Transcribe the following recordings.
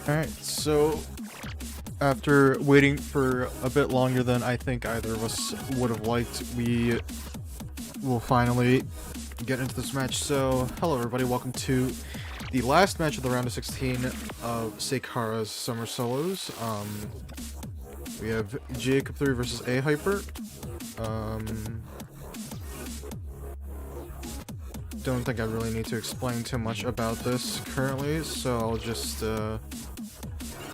Alright, so after waiting for a bit longer than I think either of us would have liked, we will finally get into this match. So, hello everybody, welcome to the last match of the round of 16 of Seycara's Summer Solos. We have Jacob3 versus aeHyper. Don't think I really need to explain too much about this currently, so I'll just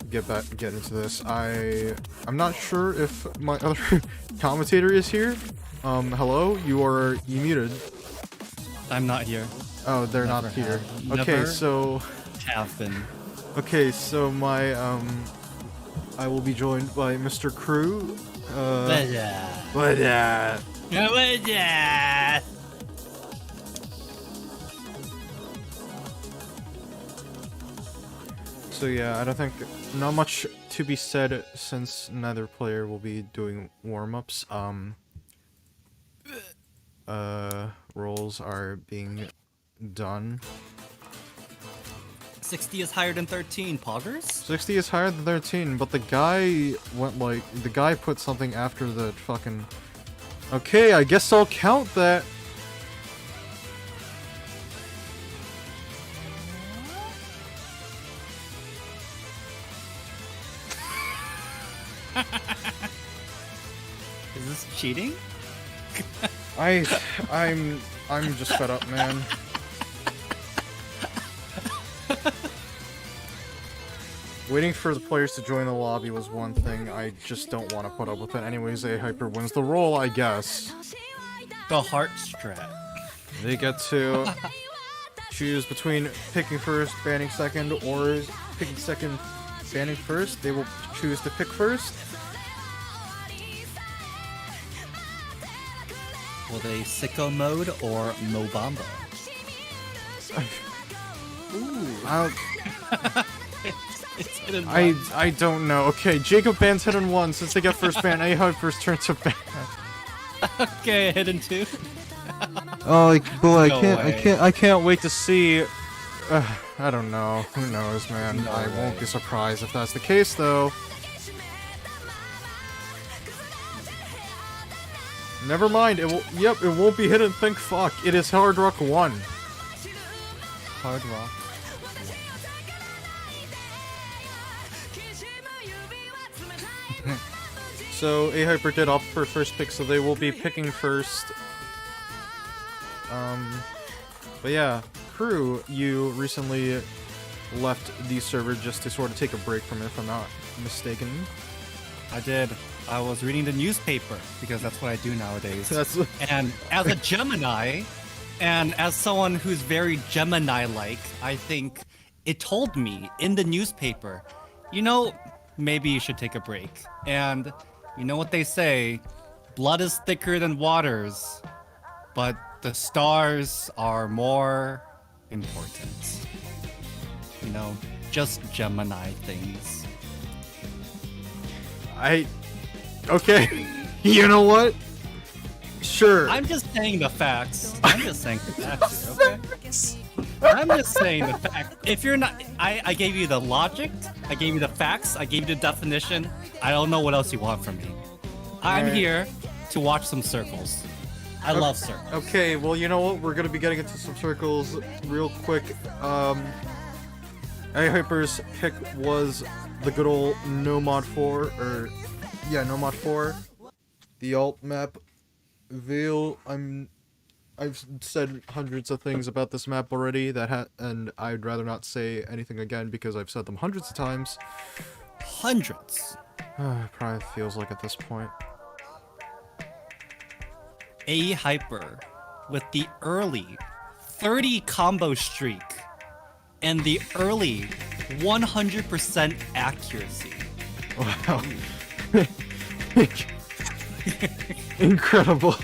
get into this. I'm not sure if my other commentator is here. Hello, you muted. I'm not here. Oh, they're not here. Okay, so have been. Okay, so my I will be joined by Mr. Crew. What So yeah, I don't think not much to be said since neither player will be doing warm-ups. Rolls are being done. 60 is higher than 13. Poggers? 60 is higher than 13, but the guy went like the guy put something after the fucking. Okay, I guess I'll count that. Is this cheating? I'm just fed up, man. Waiting for the players to join the lobby was one thing. I just don't want to put up with it. Anyways, aeHyper wins the roll, I guess. The heart strat. They get to choose between picking first, banning second, or picking second, banning first. They will choose to pick first. Will they sicko mode or Mobamba? It's hit and run. I don't know. Okay, Jacob bans hit and one. Since they get first ban, aeHyper's turn to ban. Okay, hit and two. Oh, boy, No way. I can't wait to see. I don't know. Who knows, man? No I won't way. be surprised if that's the case, though. Never mind. It will. Yep, it won't be hidden. Think fuck. It is Hard Rock 1. Hard rock. So aeHyper did opt for first pick, so they will be picking first. But yeah, Crew, you recently left the server just to sort of take a break from it, if I'm not mistaken. I did. I was reading the newspaper because that's what I do nowadays. That's And as a Gemini, and as someone who's very Gemini-like, I think it told me in the newspaper, you know, maybe you should take a break. And you know what they say, blood is thicker than waters, but the stars are more important. You know, just Gemini things. Okay. You know what? Sure. I'm just saying the facts. I'm just saying the facts, here, okay? I'm just saying the fact. If you're not, I gave you the logic, I gave you the facts, I gave you the definition. I don't know what else you want from me. I'm Alright. here to watch some circles. I love circles. Okay, well, you know what? We're gonna be getting into some circles real quick. aeHyper's pick was the good old No Mod 4, or yeah, No Mod 4. The alt map. Veil. I've said hundreds of things about this map already and I'd rather not say anything again because I've said them hundreds of times. Hundreds. It probably feels like at this point. aeHyper with the early 30 combo streak and the early 100% accuracy. Wow. Incredible.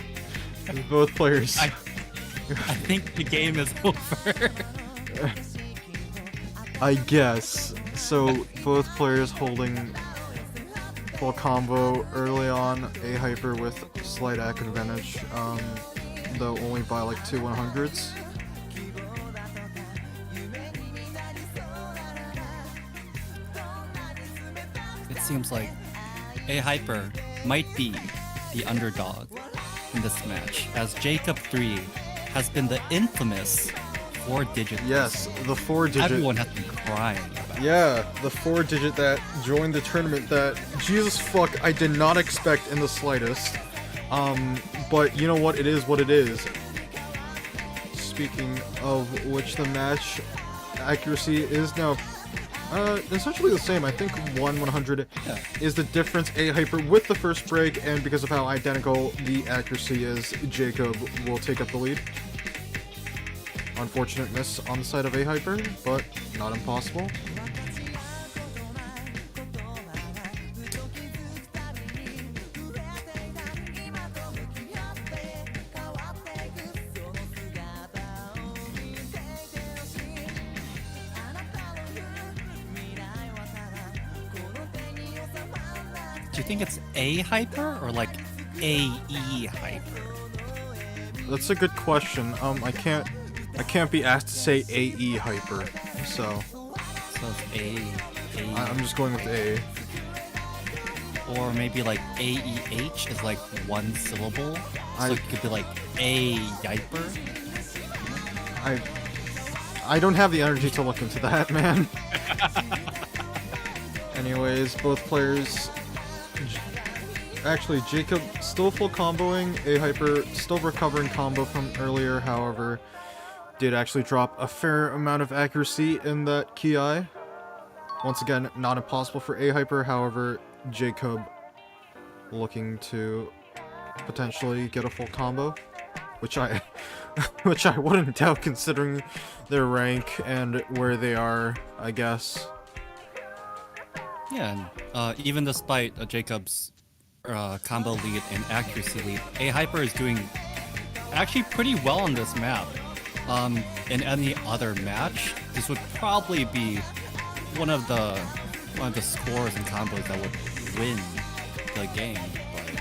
Both players. I think the game is over. I guess. So both players holding full combo early on, aeHyper with slight ac advantage, though only by like 2 100s. It seems like aeHyper might be the underdog in this match, as Jacob3 has been the infamous 4-digit. Yes, the 4-digit. Everyone has been crying about. Yeah, the 4-digit that joined the tournament that, Jesus fuck, I did not expect in the slightest. But you know what? It is what it is. Speaking of which, the match accuracy is now essentially the same. I think 1/100 is the difference. aeHyper with the first break, and because of how identical the accuracy is, Jacob will take up the lead. Unfortunate miss on the side of aeHyper, but not impossible. you think it's aeHyper or like aeHyper? That's a good question. I can't be asked to say aeHyper, so So it's I'm just going with A. or maybe like aeh is like one syllable. So it could be like aeHyper. I don't have the energy to look into that, man. Anyways, both players. Actually, Jacob still full comboing, aeHyper still recovering combo from earlier, however, did actually drop a fair amount of accuracy in that Ki. Once again, not impossible for aeHyper, however, Jacob looking to potentially get a full combo, which I wouldn't doubt considering their rank and where they are, I guess. Yeah, and even despite Jacob's combo lead and accuracy lead, aeHyper is doing actually pretty well on this map. In any other match, this would probably be one of the scores and combos that would win the game. But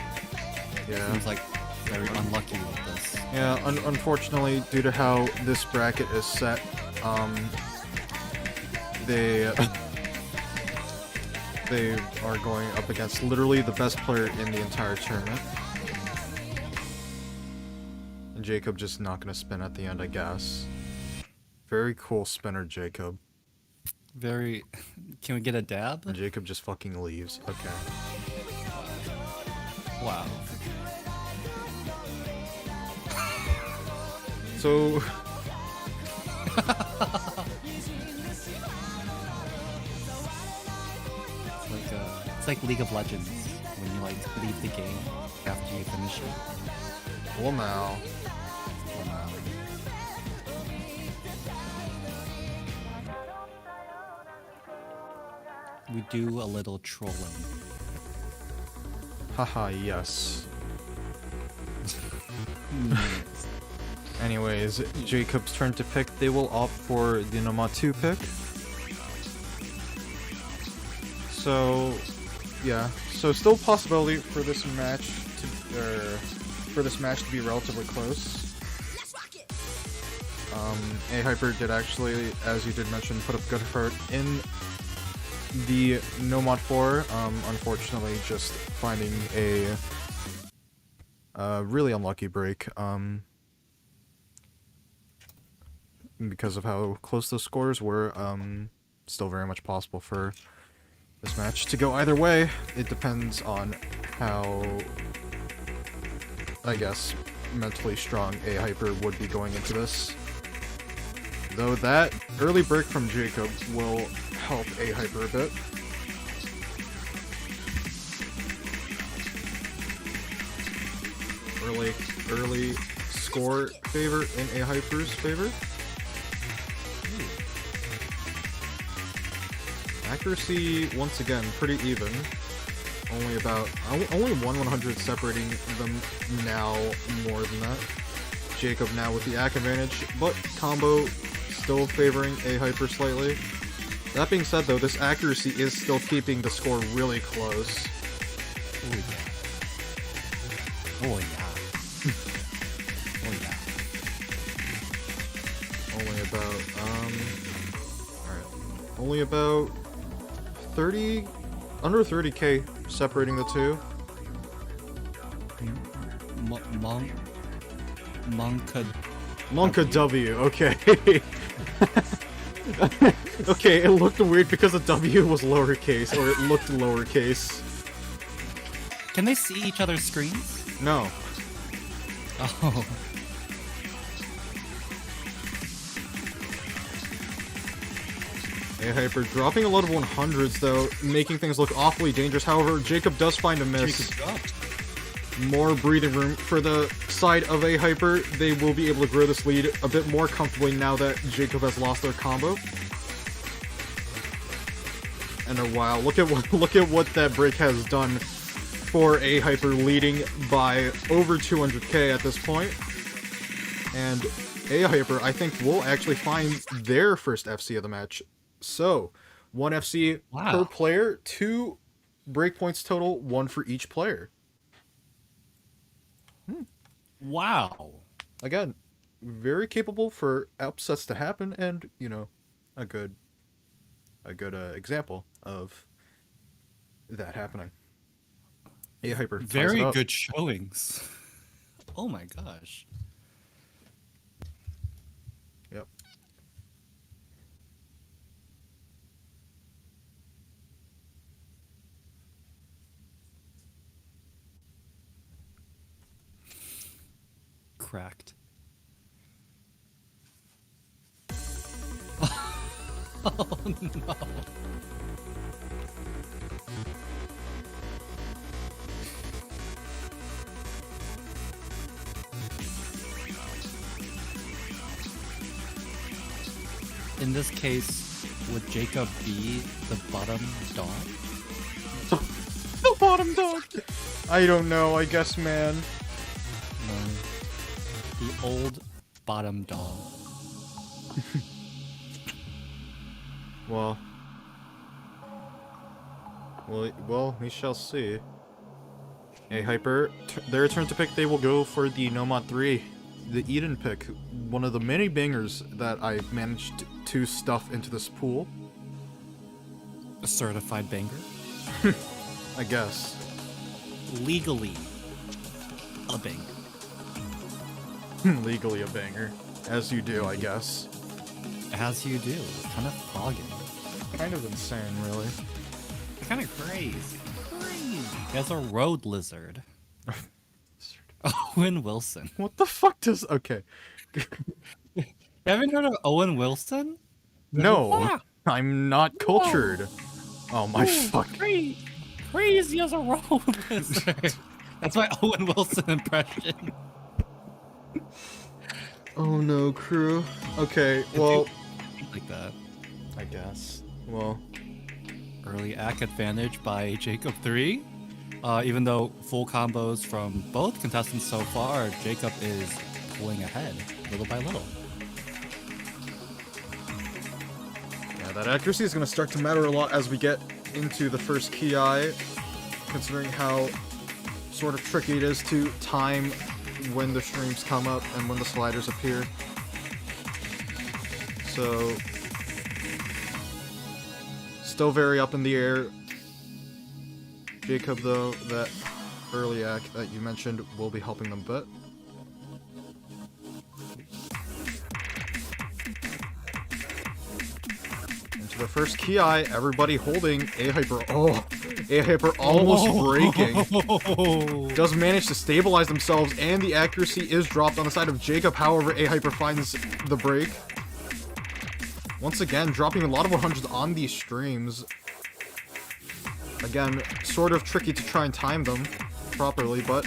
Yeah. seems like very unlucky with this. Yeah, unfortunately, due to how this bracket is set, they are going up against literally the best player in the entire tournament. And Jacob just not gonna spin at the end, I guess. Very cool spinner, Jacob. Very. Can we get a dab? And Jacob just fucking leaves. Okay. Wow. So. It's like League of Legends when you like leave the game after you finish it. Well, now. Wow. We do a little trolling. Haha, yes. Anyways, Jacob's turn to pick. They will opt for the Nomad 2 pick. So, yeah. So still possibility for this match to be relatively close. aeHyper did actually, as you did mention, put up good effort in the Nomad 4. Unfortunately, just finding a really unlucky break. Because of how close those scores were, still very much possible for this match to go either way. It depends on how, I guess, mentally strong aeHyper would be going into this. Though that early break from Jacob will help aeHyper a bit. Early score favor in aeHyper's favor. Accuracy, once again, pretty even. Only 1/100 separating them now, more than that. Jacob now with the ACK advantage, but combo still favoring aeHyper slightly. That being said though, this accuracy is still keeping the score really close. Oh yeah. Oh yeah. Oh yeah. Only about, alright. Only about 30, under 30k separating the two. Monka W, okay. Okay, it looked weird because the W was lowercase, or it looked lowercase. Can they see each other's screens? No. Oh. aeHyper dropping a lot of 100s though, making things look awfully dangerous. However, Jacob does find a miss. More breathing room for the side of aeHyper. They will be able to grow this lead a bit more comfortably now that Jacob has lost their combo. And wow, look at what that break has done for aeHyper, leading by over 200k at this point. And aeHyper, I think, will actually find their first FC of the match. So, 1 FC per player, 2 breakpoints total, 1 for each player. Wow. Again, very capable for upsets to happen, and you know, a good example of that happening. aeHyper ties Very it up. good showings. Oh my gosh. Yep. Cracked. Oh no. In this case, would Jacob be the bottom dog? The bottom dog. I don't know. I guess, man. No. The old bottom dog. Well, we shall see. aeHyper, their turn to pick. They will go for the Nomad 3, the Eden pick, one of the many bangers that I managed to stuff into this pool. A certified banger? I guess. Legally a banger. Legally a banger. As you do, I guess. As you do. Kind of fogging. Kind of insane, really. Kind of crazy. Crazy. As a road lizard. Owen Wilson. What the fuck does... Okay. Haven't heard of Owen Wilson? No, Ah, I'm not cultured. Oh my fuck. crazy as a road lizard. That's my Owen Wilson impression. Oh no, crew. Okay, well... Like that. I guess. Well... Early act advantage by Jacob3. Even though full combos from both contestants so far, Jacob is pulling ahead, little by little. Yeah, that accuracy is going to start to matter a lot as we get into the first Ki, considering how sort of tricky it is to time when the streams come up and when the sliders appear. So... Still very up in the air. Jacob, though, that early act that you mentioned will be helping them a bit. Into the first Ki, everybody holding aeHyper. Oh, aeHyper almost breaking. Does manage to stabilize themselves, and the accuracy is dropped on the side of Jacob. However, aeHyper finds the break. Once again, dropping a lot of 100s on these streams. Again, sort of tricky to try and time them properly, but...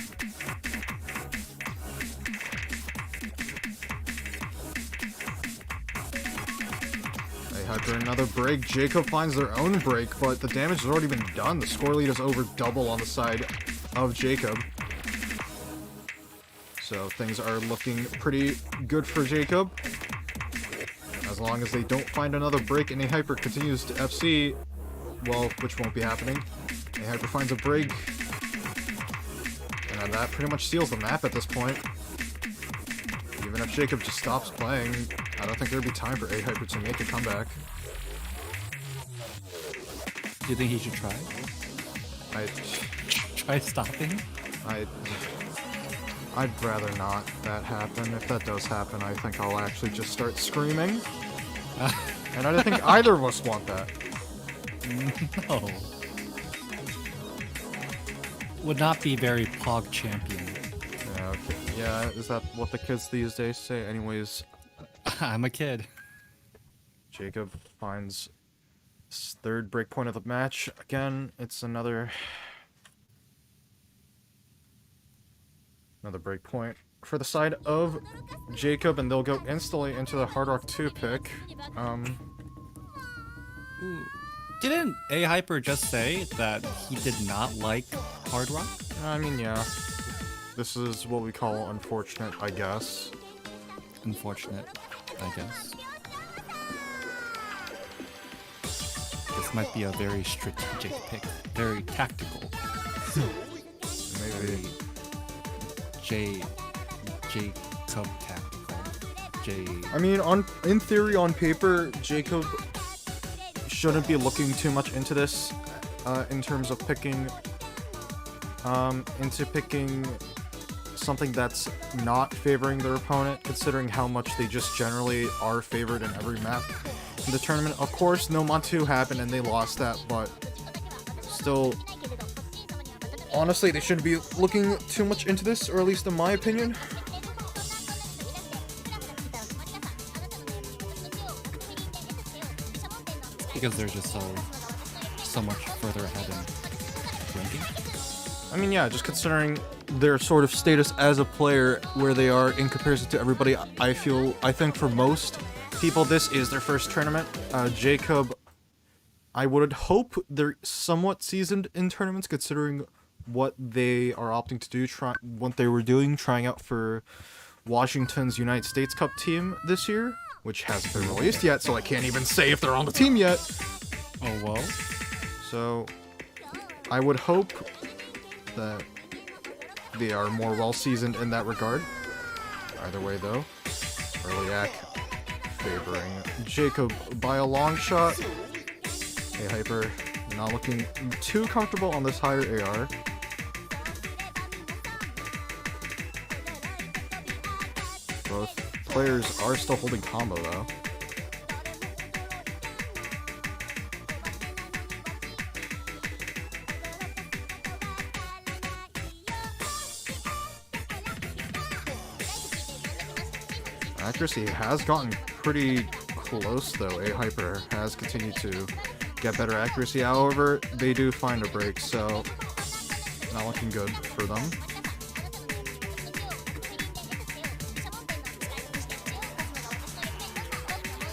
aeHyper, another break. Jacob finds their own break, but the damage has already been done. The score lead is over double on the side of Jacob. So things are looking pretty good for Jacob. As long as they don't find another break and aeHyper continues to FC, well, which won't be happening. aeHyper finds a break. And that pretty much seals the map at this point. Even if Jacob just stops playing, I don't think there'd be time for aeHyper to make a comeback. Do you think he should try? Try stopping? I'd rather not that happen. If that does happen, I think I'll actually just start screaming. And I don't think either of us want that. No. Would not be very Pog champion. Yeah, okay. Yeah, is that what the kids these days say? Anyways, I'm a kid. Jacob finds his third breakpoint of the match. Again, it's another breakpoint for the side of Jacob, and they'll go instantly into the Hard Rock 2 pick. Didn't aeHyper just say that he did not like Hard Rock? I mean, yeah. This is what we call unfortunate, I guess. Unfortunate, I guess. This this might be a very strategic pick, very tactical. Maybe. Jacob tactical. I mean, in theory, on paper, Jacob shouldn't be looking too much into this, in terms of picking something that's not favoring their opponent, considering how much they just generally are favored in every map in the tournament. Of course, No Mod 2 happened and they lost that, but still, honestly, they shouldn't be looking too much into this, or at least in my opinion. Because they're just so much further ahead in ranking. I mean, yeah, just considering their sort of status as a player, where they are in comparison to everybody, I think for most people, this is their first tournament. Jacob, I would hope they're somewhat seasoned in tournaments, considering what they are opting to do, what they were doing, trying out for Washington's United States Cup team this year, which hasn't been released yet, so I can't even say if they're on the team yet. Oh, well. So, I would hope that they are more well-seasoned in that regard. Either way, though, early act favoring Jacob by a long shot. aeHyper not looking too comfortable on this higher AR. Both players are still holding combo, though. Accuracy has gotten pretty close, though. aeHyper has continued to get better accuracy. However, they do find a break, so not looking good for them.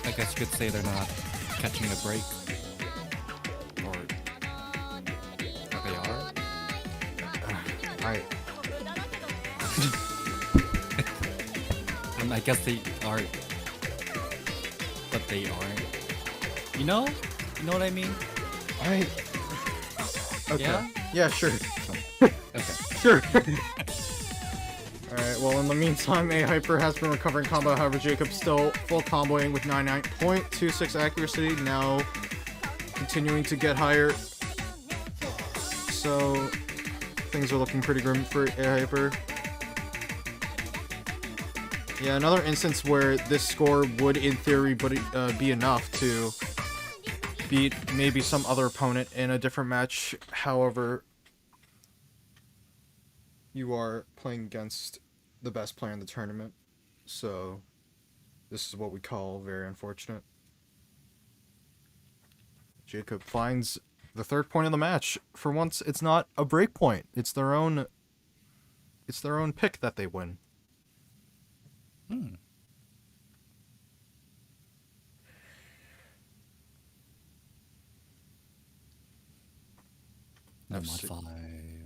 I guess you could say they're not catching a break. Or they are? I guess they are, but they aren't. You know what I mean? Okay. Yeah? Yeah, sure. Okay. Sure. Alright, well, in the meantime, aeHyper has been recovering combo. However, Jacob still full comboing with 99.26 accuracy, now continuing to get higher. So, things are looking pretty grim for aeHyper. Yeah, another instance where this score would, in theory, be enough to beat maybe some other opponent in a different match. However, you are playing against the best player in the tournament, so this is what we call very unfortunate. Jacob finds the third point of the match. For once, it's not a break point. It's their own pick that they win.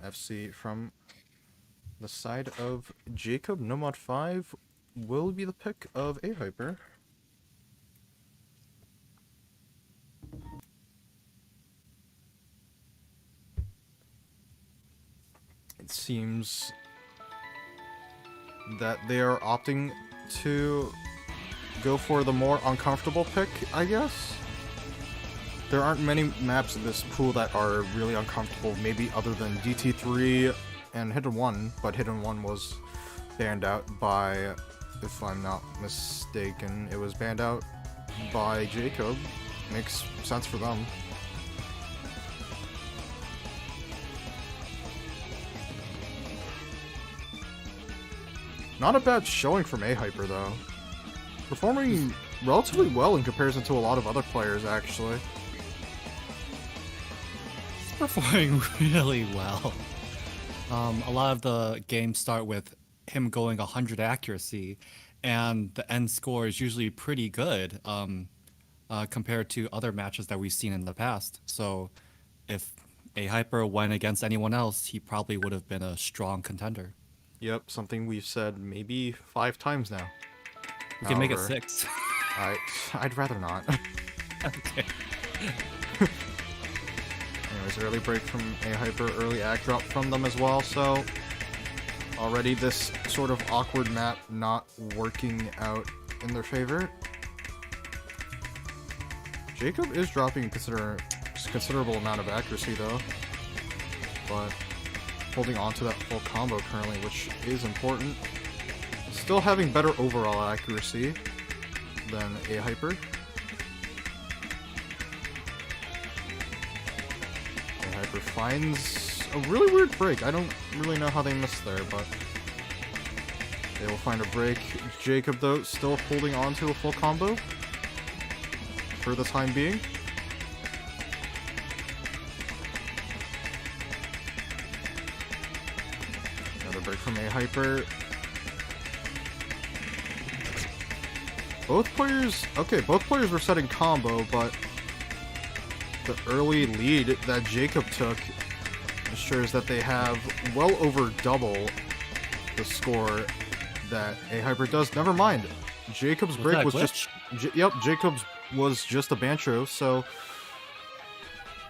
FC from the side of Jacob. No Mod 5 will be the pick of aeHyper. It seems that they are opting to go for the more uncomfortable pick, I guess. There aren't many maps in this pool that are really uncomfortable, maybe other than DT3 and Hidden 1, but Hidden 1 was banned out by, if I'm not mistaken, it was banned out by Jacob. Makes sense for them. Not a bad showing from aeHyper, though. Performing relatively well in comparison to a lot of other players, actually. He's performing really well. A lot of the games start with him going 100 accuracy, and the end score is usually pretty good compared to other matches that we've seen in the past. So if aeHyper went against anyone else, he probably would have been a strong contender. Yep, something we've said maybe 5 times now. We can make it 6. I'd rather not. Okay. Anyways, early break from aeHyper, early act drop from them as well, so already this sort of awkward map not working out in their favor. Jacob is dropping considerable amount of accuracy though, but holding on to that full combo currently, which is important. Still having better overall accuracy than aeHyper. aeHyper finds a really weird break. I don't really know how they missed there, but they will find a break. Jacob, though, still holding on to a full combo for the time being. Another break from aeHyper. Both players were setting combo, but the early lead that Jacob took ensures that they have well over double the score that aeHyper does. Never mind. Jacob's break was just... Yep, Jacob's was just a bantro, so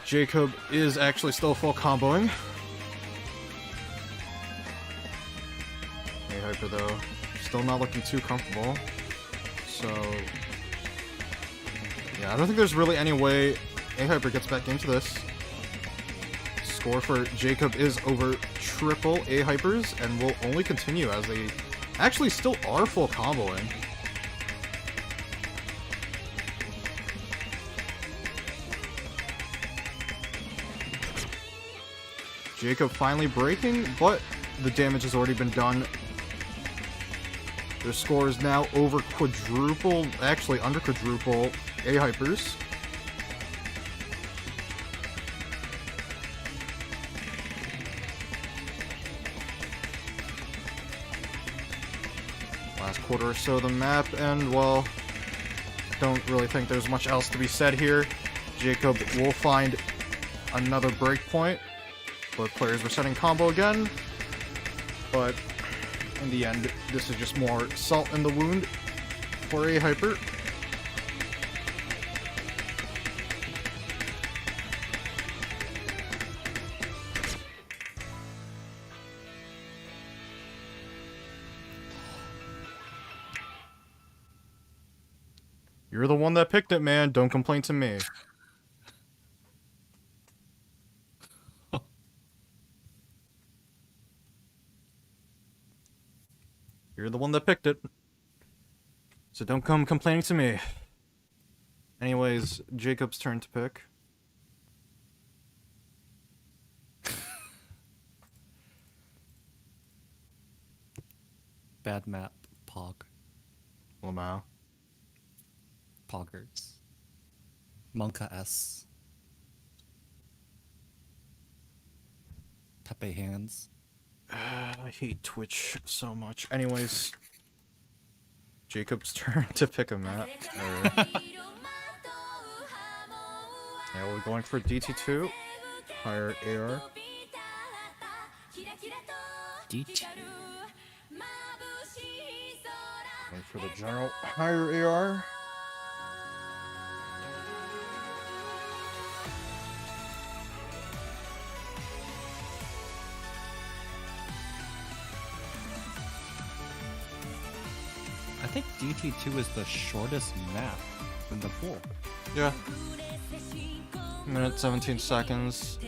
Jacob is actually still full comboing. aeHyper, though, still not looking too comfortable. So, yeah, I don't think there's really any way aeHyper gets back into this. Score for Jacob is over triple aeHypers and will only continue as they actually still are full comboing. Jacob finally breaking, but the damage has already been done. Their score is now over quadruple, actually under quadruple aeHypers. Last quarter or so of the map, and well, don't really think there's much else to be said here. Jacob will find another breakpoint. Both players were setting combo again, but in the end, this is just more salt in the wound for aeHyper. You're the one that picked it, man. Don't complain to me. You're the one that picked it. So don't come complaining to me. Anyways, Jacob's turn to pick. Bad map. Pog. Lamau. Poggers. Monka S. Pepe hands. I hate Twitch so much. Anyways, Jacob's turn to pick a map. Yeah, we're going for DT2. Higher AR. DT. Going for the general higher AR. I think DT2 is the shortest map in the pool. Yeah. Minute 17 seconds.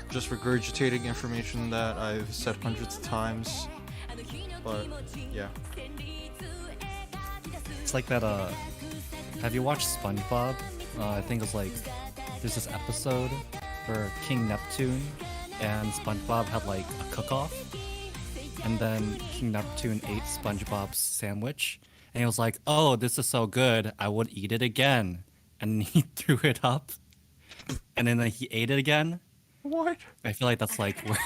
Just regurgitating information that I've said hundreds of times. But, yeah. It's like that, have you watched SpongeBob? I think it's like, there's this episode where King Neptune and SpongeBob had like a cook-off. And then King Neptune ate SpongeBob's sandwich. And he was like, oh, this is so good, I would eat it again. And he threw it up. And then he ate it again. What? I feel like that's like where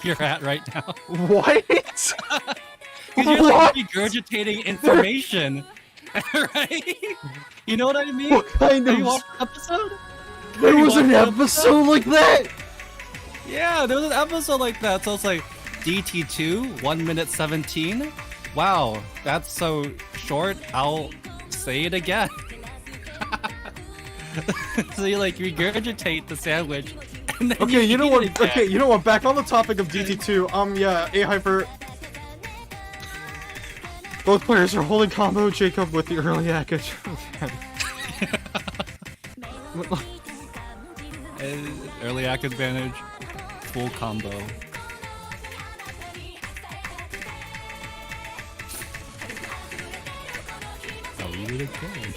you're at right now. What? Because you're like regurgitating information. Right? You know what I mean? What kind Have of... you watched the episode? There was an episode like that? Yeah, there was an episode like that. So it's like DT2, 1 minute 17. Wow, that's so short. I'll say it again. So you like regurgitate the sandwich. And then Okay, you know eat what? it again. Okay, you know what? Back on the topic of DT2. Yeah, aeHyper. Both players are holding combo. Jacob with the early package. Early act advantage, full combo. Oh, you did good.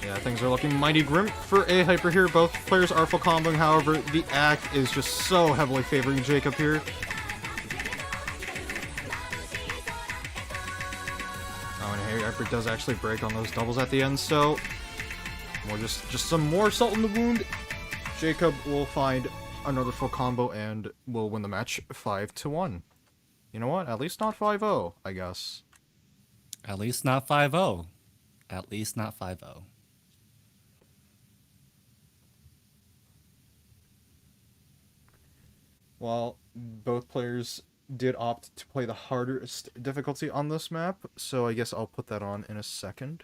Yeah, things are looking mighty grim for aeHyper here. Both players are full comboing, however, the act is just so heavily favoring Jacob here. Oh, and aeHyper does actually break on those doubles at the end, so more just some more salt in the wound. Jacob will find another full combo and will win the match 5-1. You know what? At least not 5-0, I guess. At least not 5-0. At least not 5-0. While both players did opt to play the hardest difficulty on this map, so I guess I'll put that on in a second.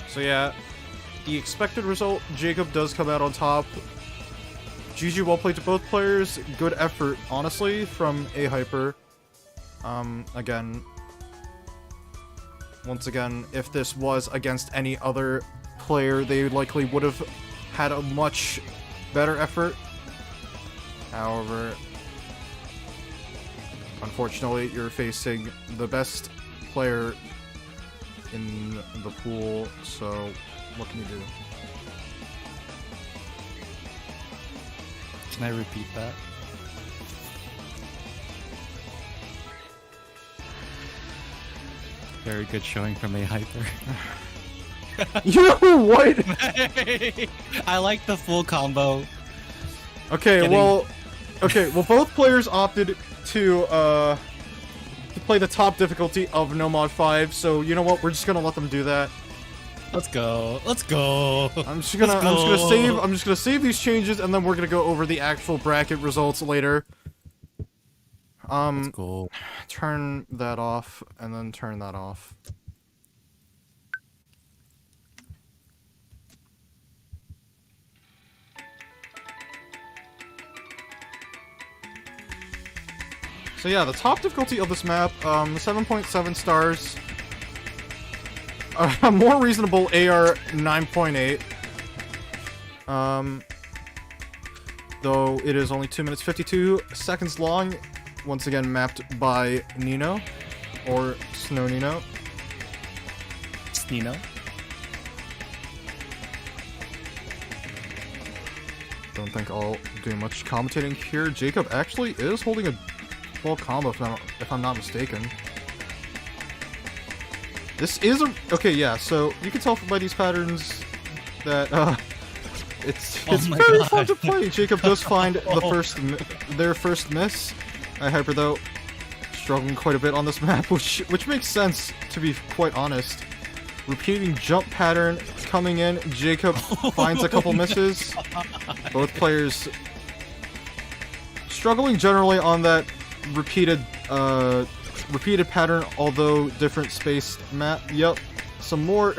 So yeah, the expected result, Jacob does come out on top. GG, well played to both players. Good effort, honestly, from aeHyper. Again, once again, if this was against any other player, they likely would have had a much better effort. However, unfortunately, you're facing the best player in the pool, so what can you do? Can I repeat that? Very good showing from aeHyper. You know what? I like the full combo. Okay, well, both players opted to play the top difficulty of No Mod 5, so you know what? We're just gonna let them do that. Let's go. Let's go. I'm just gonna save these changes, and then we're gonna go over the actual bracket results later. Let's go. Turn that off, and then turn that off. So yeah, the top difficulty of this map, 7.7 stars. More reasonable AR 9.8. Though it is only 2 minutes 52 seconds long. Once again, mapped by Nino, or Snow Nino. Nino. Don't think I'll do much commentating here. Jacob actually is holding a full combo, if I'm not mistaken. This is a... Okay, yeah, so you can tell by these patterns that, it's very fun to play. Jacob does find their first miss. aeHyper, though, struggling quite a bit on this map, which makes sense, to be quite honest. Repeating jump pattern coming in. Jacob finds a couple misses. Both players struggling generally on that repeated pattern, although different space map. Yep, some more.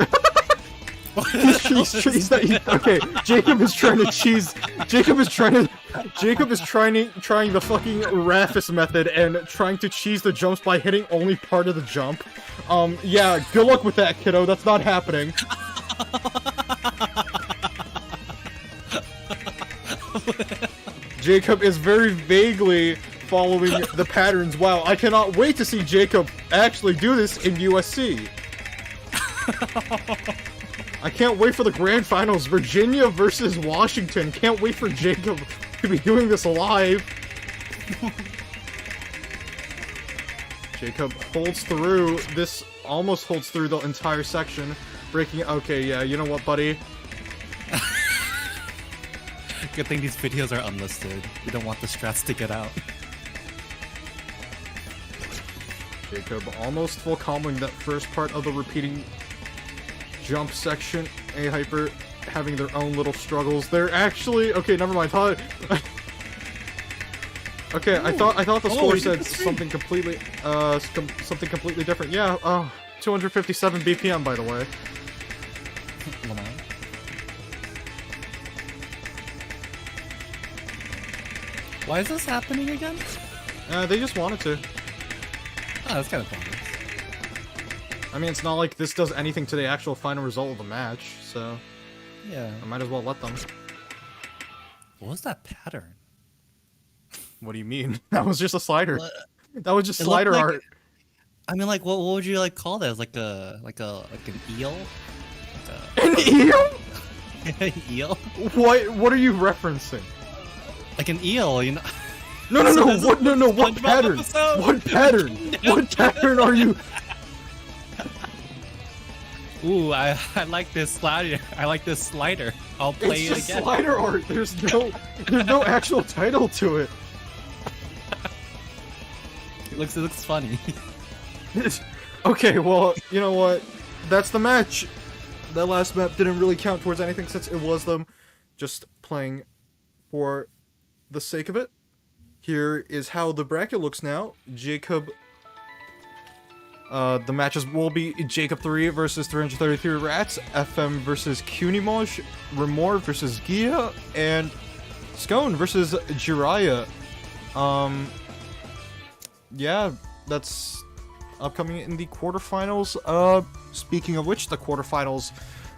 Okay, Jacob is trying to cheese. Jacob is trying the fucking Rafis method and trying to cheese the jumps by hitting only part of the jump. Yeah, good luck with that, kiddo. That's not happening. Jacob is very vaguely following the patterns. Wow, I cannot wait to see Jacob actually do this in USC. I can't wait for the grand finals. Virginia versus Washington. Can't wait for Jacob to be doing this live. Jacob holds through. This almost holds through the entire section. Breaking. Okay, yeah, you know what, buddy? Good thing these videos are unlisted. We don't want the strats to get out. Jacob almost full comboing that first part of the repeating jump section, aeHyper having their own little struggles. They're actually okay. Never mind. Okay, I thought the score said something completely different. Yeah, 257 BPM, by the way. Why is this happening again? They just wanted to. Oh, that's kind of fun. I mean, it's not like this does anything to the actual final result of the match, so Yeah. I might as well let them. What was that pattern? What do you mean? That was just a slider. What? That was just It slider looked like- art. I mean, like, what would you like call that? Like an eel? An eel? An eel? What are you referencing? Like an eel, you know? No, no, So no, this is what, no, no, a what SpongeBob pattern? episode? What pattern? What pattern are you? Ooh, I like this slider. I like this slider. I'll play It's it just again. slider art. There's no actual title to it. It looks funny. Okay, well, you know what? That's the match. That last map didn't really count towards anything since it was them just playing for the sake of it. Here is how the bracket looks now. Jacob. The matches will be Jacob3 versus 333 Rats, FM versus Kunimosh, Remor versus Gia, and Scone versus Jiraiya. Yeah, that's upcoming in the quarterfinals. Speaking of which, the quarterfinals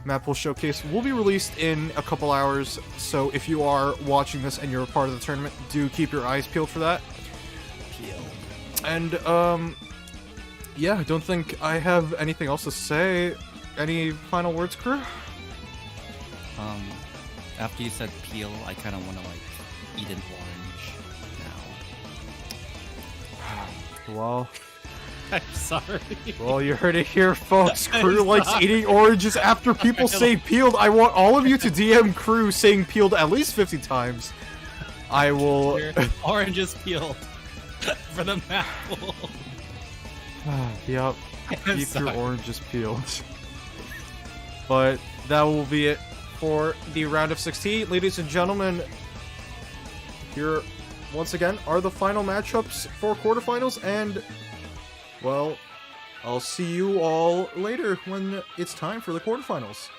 map will be released in a couple hours, so if you are watching this and you're a part of the tournament, do keep your eyes peeled for that. And, yeah, I don't think I have anything else to say. Any final words, crew? After you said peel, I kind of want to, like, eat an orange now. Well, I'm sorry. well, you heard it here, folks. Crew likes eating oranges after people say peeled. I want all of you to DM crew saying peeled at least 50 times. I will... Your orange is peeled for the map. Yep. I'm Keep your sorry. oranges peeled. But that will be it for the round of 16. Ladies and gentlemen, here once again are the final matchups for quarterfinals, and well, I'll see you all later when it's time for the quarterfinals.